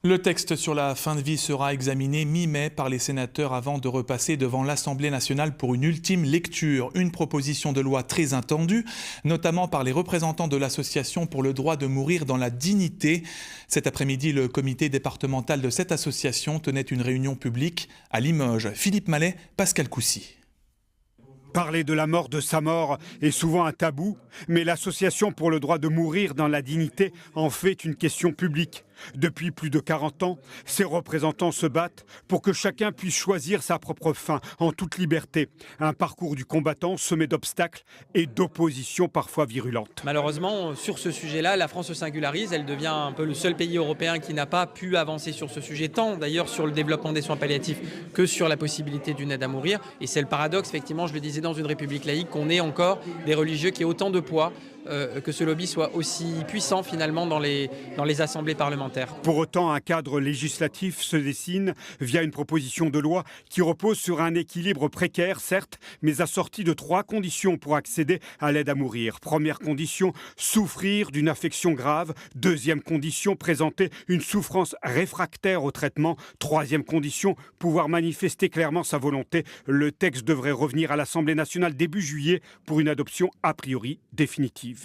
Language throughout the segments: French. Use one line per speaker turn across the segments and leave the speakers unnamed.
Le texte sur la fin de vie sera examiné mi-mai par les sénateurs avant de repasser devant l'Assemblée nationale pour une ultime lecture. Une proposition de loi très attendue, notamment par les représentants de l'Association pour le droit de mourir dans la dignité. Cet après-midi, le comité départemental de cette association tenait une réunion publique à Limoges. Philippe Mallet, Pascal Coussy.
Parler de la mort de sa mort est souvent un tabou, mais l'Association pour le droit de mourir dans la dignité en fait une question publique. Depuis plus de 40 ans, ses représentants se battent pour que chacun puisse choisir sa propre fin en toute liberté. Un parcours du combattant semé d'obstacles et d'oppositions parfois virulentes.
Malheureusement, sur ce sujet-là, la France se singularise. Elle devient un peu le seul pays européen qui n'a pas pu avancer sur ce sujet, tant d'ailleurs sur le développement des soins palliatifs que sur la possibilité d'une aide à mourir. Et c'est le paradoxe, effectivement, je le disais, dans une république laïque, qu'on ait encore des religieux qui aient autant de poids, que ce lobby soit aussi puissant finalement dans les assemblées parlementaires.
Pour autant, un cadre législatif se dessine via une proposition de loi qui repose sur un équilibre précaire, certes, mais assorti de 3 conditions pour accéder à l'aide à mourir. Première condition, souffrir d'une affection grave. Deuxième condition, présenter une souffrance réfractaire au traitement. Troisième condition, pouvoir manifester clairement sa volonté. Le texte devrait revenir à l'Assemblée nationale début juillet pour une adoption a priori définitive.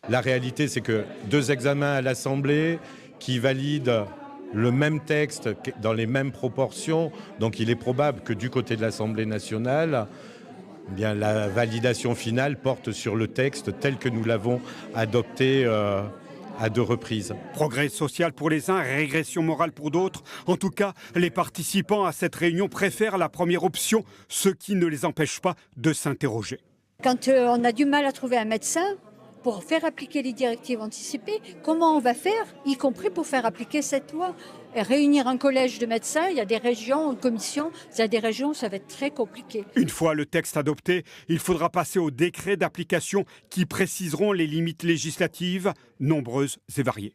La réalité, c'est que 2 examens à l'Assemblée qui valident le même texte dans les mêmes proportions. Donc il est probable que du côté de l'Assemblée nationale, eh bien, la validation finale porte sur le texte tel que nous l'avons adopté à 2 reprises.
Progrès social pour les uns, régression morale pour d'autres. En tout cas, les participants à cette réunion préfèrent la première option, ce qui ne les empêche pas de s'interroger.
Quand on a du mal à trouver un médecin pour faire appliquer les directives anticipées, comment on va faire, y compris pour faire appliquer cette loi? Et réunir un collège de médecins, il y a des régions, une commission, il y a des régions où ça va être très compliqué.
Une fois le texte adopté, il faudra passer aux décrets d'application qui préciseront les limites législatives, nombreuses et variées.